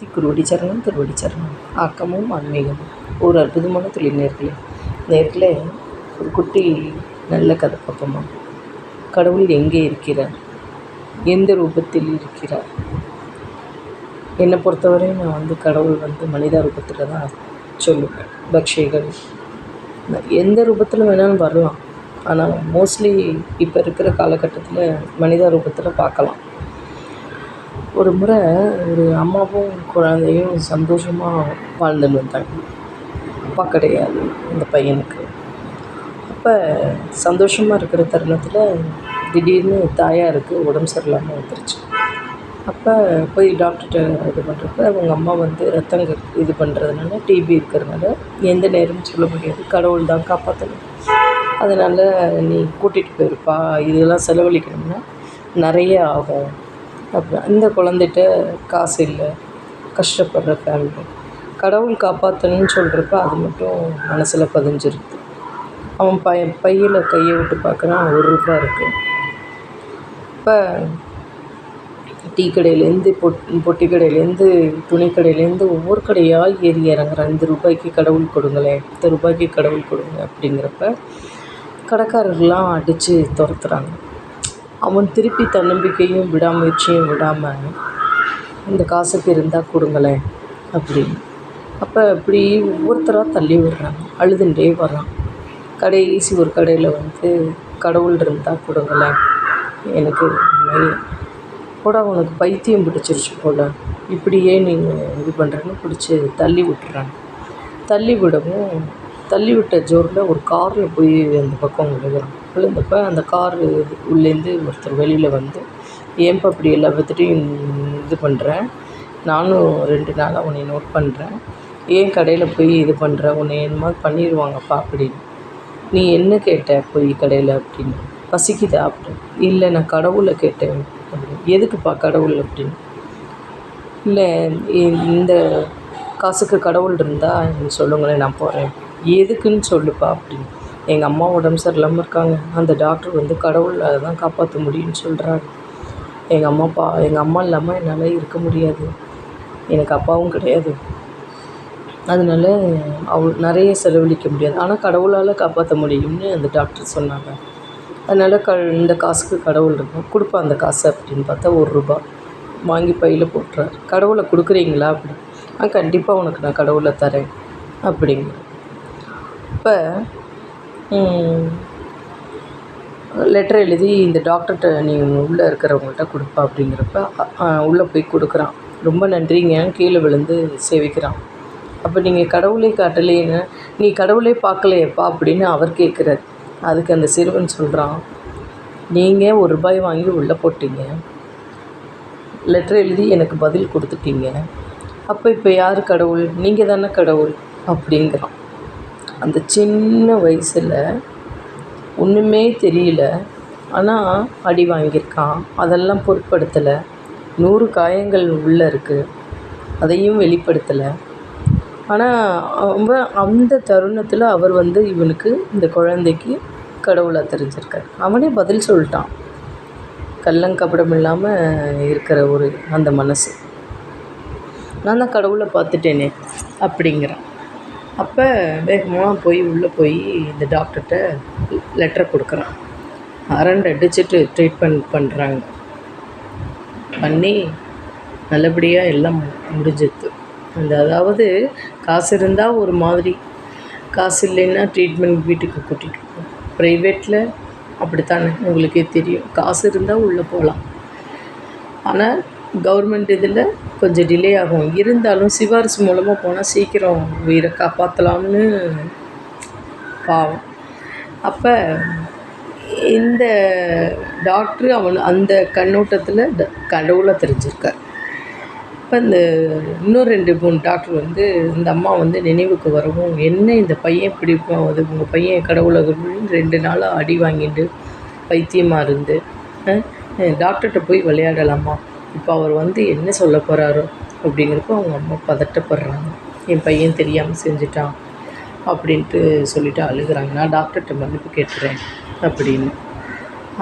ஆதிசக்தி குருவடி சரணம் திருவடி சரணம். ஆக்கமும் ஆன்மீகமும் ஒரு அற்புதமான தொழில் நேர்களே ஒரு குட்டி நல்ல கதை பார்ப்போமா. கடவுள் எங்கே இருக்கிறார், எந்த ரூபத்தில் இருக்கிறார்? என்னை பொறுத்தவரை நான் கடவுள் மனித ரூபத்தில் தான் சொல்லுவேன். பக்ஷைகள் எந்த ரூபத்தில் வேணாலும் வரலாம், ஆனால் மோஸ்ட்லி இப்போ இருக்கிற காலகட்டத்தில் மனித ரூபத்தில் பார்க்கலாம். ஒரு முறை ஒரு அம்மாவும் குழந்தையும் சந்தோஷமாக வாழ்ந்துன்னு வந்தாங்க. அப்பா கிடையாது அந்த பையனுக்கு. அப்போ சந்தோஷமாக இருக்கிற தருணத்தில் திடீர்னு தாயாருக்கு உடம்பு சரியில்லாமல் வந்துருச்சு. அப்போ போய் டாக்டர்கிட்ட இது பண்ணுறப்ப அவங்க அம்மா ரத்தம் இது பண்ணுறதுனால டிபி இருக்கிறதுனால எந்த நேரமும் சொல்ல முடியாது, கடவுள் தான் காப்பாற்றணும். அதனால் நீ கூட்டிகிட்டு போயிருப்பா, இதெல்லாம் செலவழிக்கணும்னா நிறைய ஆகும். அப்போ இந்த குழந்தைகிட்ட காசு இல்லை, கஷ்டப்படுற ஃபேமிலி, கடவுள் காப்பாற்றணும்னு சொல்கிறப்ப அது மட்டும் மனசில் பதிஞ்சிருது. அவன் பையில் கையை விட்டு பார்க்குறான், ₹1 இருக்குது. இப்போ டீ கடையிலேருந்து பொட்டி கடையிலேருந்து துணி கடையிலேருந்து ஒவ்வொரு கடையாக ஏறி இறங்குறான். ₹5 கடவுள் கொடுங்களேன், ₹10 கடவுள் கொடுங்க அப்படிங்கிறப்ப கடைக்காரர்கள்லாம் அடித்து துரத்துறாங்க. அவன் திருப்பி தன்னம்பிக்கையும் விடாமுயற்சியும் விடாமல் இந்த காசுக்கு இருந்தால் கொடுங்களேன் அப்படின்னு. அப்போ இப்படி ஒவ்வொருத்தராக தள்ளி விடுறாங்க. அழுதுண்டே வர்றான். கடைசி ஒரு கடையில் கடவுள் இருந்தால் கொடுங்களேன், எனக்கு கூட உனக்கு பைத்தியம் பிடிச்சிருச்சு போல், இப்படியே நீங்கள் இது பண்ணுறேன்னு பிடிச்சி தள்ளி விட்டுறாங்க. தள்ளி விட்ட ஜோரில் ஒரு காரில் போய் அந்த பக்கம் விழுந்தப்போ அந்த காரு உள்ளேருந்து ஒருத்தர் வெளியில் ஏன்பா இப்படி எல்லா பற்றியும் இது பண்ணுறேன், நானும் 2 நாளாக உன்னை நோட் பண்ணுறேன், ஏன் கடையில் போய் இது பண்ணுற, உன்னை என்னமா பண்ணிடுவாங்கப்பா அப்படின்னு. நீ என்ன கேட்ட போய் கடையில் அப்படின்னு. பசிக்குதா அப்படின்னு. இல்லை, நான் கடவுளை கேட்டேன் அப்படின்னு. எதுக்குப்பா கடவுள் அப்படின்னு. இல்லை, இந்த காசுக்கு கடவுள் இருந்தால் நீங்கள் சொல்லுங்களேன், நான் போகிறேன். எதுக்குன்னு சொல்லுப்பா அப்படின்னு. எங்கள் அம்மா உடம்பு சரியில்லாமல் இருக்காங்க, அந்த டாக்டர் கடவுள் அதை தான் காப்பாற்ற முடியும்னு சொல்கிறாரு. எங்கள் அம்மா இல்லாமல் என்னால் இருக்க முடியாது, எனக்கு அப்பாவும் கிடையாது, அதனால நிறைய செலவழிக்க முடியாது, ஆனால் கடவுளால் காப்பாற்ற முடியும்னு அந்த டாக்டர் சொன்னாங்க. அதனால் இந்த காசுக்கு கடவுள் இருக்கும், கொடுப்பா அந்த காசு அப்படின்னு. பார்த்தா ₹1 வாங்கி பையில் போட்டுறாரு. கடவுளை கொடுக்குறீங்களா அப்படின்னு. கண்டிப்பாக உனக்கு நான் கடவுளை தரேன் அப்படிங்க. இப்போ லெட்டர் எழுதி இந்த டாக்டர்கிட்ட நீ உள்ளே இருக்கிறவங்கள்ட்ட கொடுப்பா அப்படிங்கிறப்ப உள்ளே போய் கொடுக்குறான். ரொம்ப நன்றிங்க, கீழே விழுந்து சேவிக்கிறான். அப்போ நீங்கள் கடவுளே காட்டலையேன்னு, நீ கடவுளே பார்க்கலையேப்பா அப்படின்னு அவர் கேட்குறாரு. அதுக்கு அந்த சிறுவன் சொல்கிறான், நீங்கள் ₹1 வாங்கி உள்ளே போட்டீங்க, லெட்டர் எழுதி எனக்கு பதில் கொடுத்துட்டீங்க, அப்போ இப்போ யார் கடவுள்? நீங்கள் தானே கடவுள் அப்படிங்கிறான். அந்த சின்ன வயசில் ஒன்றுமே தெரியல, ஆனால் அடி வாங்கியிருக்கான், அதெல்லாம் பொருட்படுத்தலை. 100 காயங்கள் உள்ளே இருக்குது, அதையும் வெளிப்படுத்தலை. ஆனால் அந்த தருணத்தில் அவர் இவனுக்கு, இந்த குழந்தைக்கு கடவுளாக தெரிஞ்சிருக்கார். அவனே பதில் சொல்லிட்டான். கள்ளங்கபடம் இல்லாமல் இருக்கிற அந்த மனசு, நான் தான் கடவுளை பார்த்துட்டேனே அப்படிங்கிறான். அப்போ வேகமாக போய் உள்ளே போய் இந்த டாக்டர்கிட்ட லெட்டரை கொடுக்குறான். அடிச்சிட்டு ட்ரீட்மெண்ட் பண்ணுறாங்க. பண்ணி நல்லபடியாக எல்லாம் முடிஞ்சிடுது. அதாவது காசு இருந்தால் ஒரு மாதிரி, காசு இல்லைன்னா ட்ரீட்மெண்ட் வீட்டுக்கு கூட்டிகிட்டு போகும். ப்ரைவேட்டில் அப்படித்தானே, உங்களுக்கே தெரியும், காசு இருந்தால் உள்ளே போகலாம். ஆனால் கவர்மெண்ட் இதில் கொஞ்சம் டிலே ஆகும். இருந்தாலும் சிபாரிசு மூலமாக போனால் சீக்கிரம் உயிரை காப்பாற்றலாம்னு பாவம். அப்போ இந்த டாக்டரு அந்த கண்ணோட்டத்தில் கடவுளாக தெரிஞ்சிருக்கார். இப்போ இன்னும் 2-3 டாக்டர் இந்த அம்மா நினைவுக்கு வரவும், என்ன இந்த பையன் இப்படி உங்கள் பையன் கடவுளை 2 நாளாக அடி வாங்கிட்டு பைத்தியமாக இருந்து டாக்டர்கிட்ட போய் விளையாடலாமா, இப்போ அவர் என்ன சொல்ல போகிறாரோ அப்படிங்கிறப்போ அவங்க அம்மா பதட்டப்படுறாங்க. என் பையன் தெரியாமல் செஞ்சுட்டான் அப்படின்ட்டு சொல்லிவிட்டு அழுகிறாங்க. நான் டாக்டர்கிட்ட மன்னிப்பு கேட்டுறேன் அப்படின்னு.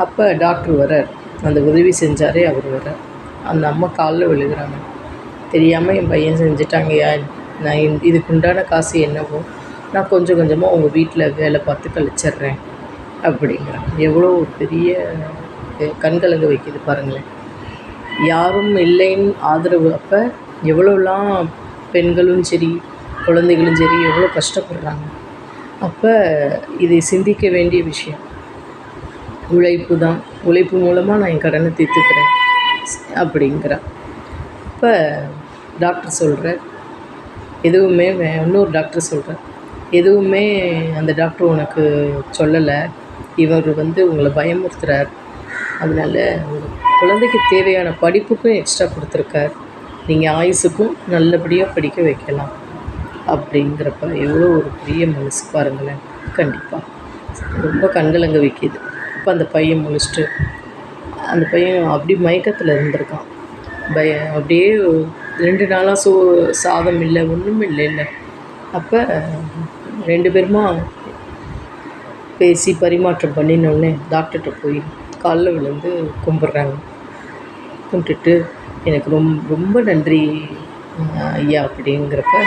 அப்போ டாக்டர் வரார், அந்த உதவி செஞ்சாரே அவர் வரார். அந்த அம்மா காலில் விழுகிறாங்க. தெரியாமல் என் பையன் செஞ்சுட்டாங்கய்யா, நான் இதுக்கு உண்டான காசு என்னவோ நான் கொஞ்சம் கொஞ்சமாக உங்கள் வீட்டில் வேலை பார்த்து கழிச்சிட்றேன் அப்படிங்கிறான். எவ்வளோ ஒரு பெரிய கண்கலங்க வைக்கிது பாருங்களேன். யாரும் இல்லைன்னு ஆதரவு அப்போ எவ்வளோலாம் பெண்களும் சரி குழந்தைகளும் சரி எவ்வளோ கஷ்டப்படுறாங்க. அப்போ இதை சிந்திக்க வேண்டிய விஷயம். உழைப்பு தான், உழைப்பு மூலமாக நான் என் கடனை தீர்த்துக்கிறேன் அப்படிங்கிறான். அப்போ டாக்டர் சொல்கிறார் எதுவுமே இன்னொரு டாக்டர் சொல்கிறார் எதுவுமே அந்த டாக்டர் உனக்கு சொல்லலை, இவர் உங்களை பயமுறுத்துகிறார், அதனால் உங்கள் குழந்தைக்கு தேவையான படிப்புக்கும் எக்ஸ்ட்ரா கொடுத்துருக்கார், நீங்கள் ஆயுசுக்கும் நல்லபடியாக படிக்க வைக்கலாம் அப்படிங்கிறப்ப எவ்வளோ ஒரு பெரிய மனசு பாருங்களேன். கண்டிப்பாக ரொம்ப கண்கலங்க வைக்கிது. இப்போ அந்த பையன் முழிச்சிட்டு அந்த பையன் அப்படி மயக்கத்தில் இருந்திருக்கான். அப்படியே 2 நாளாக சாதம் இல்லை, ஒன்றும் இல்லை. அப்போ 2 பேருமா பேசி பரிமாற்றம் பண்ணினோடனே டாக்டர்கிட்ட போய் காலில் விழுந்து கும்பிட்றாங்க. கும்பிட்டுட்டு எனக்கு ரொம்ப நன்றி ஐயா அப்படிங்கிறப்ப,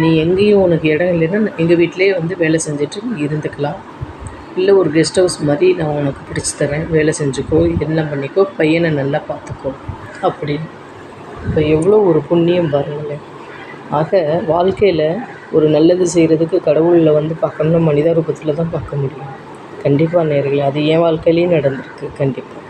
நீ எங்கேயும் உனக்கு இடம் இல்லைன்னா எங்கள் வீட்டிலே வேலை செஞ்சுட்டு நீ இருந்துக்கலாம், இல்லை ஒரு கெஸ்ட் ஹவுஸ் மாதிரி நான் உனக்கு பிடிச்சி தரேன், வேலை செஞ்சுக்கோ, என்ன பண்ணிக்கோ, பையனை நல்லா பார்த்துக்கோ அப்படின்னு. இப்போ எவ்வளோ ஒரு புண்ணியம் பாருங்களேன். ஆக வாழ்க்கையில் ஒரு நல்லது செய்கிறதுக்கு கடவுளில் பார்க்கணும்னா மனித ரூபத்தில் தான் பார்க்க முடியும். கண்டிப்பாக நேயர்களே, அது என் வாழ்க்கையிலையும் நடந்திருக்கு. கண்டிப்பாக.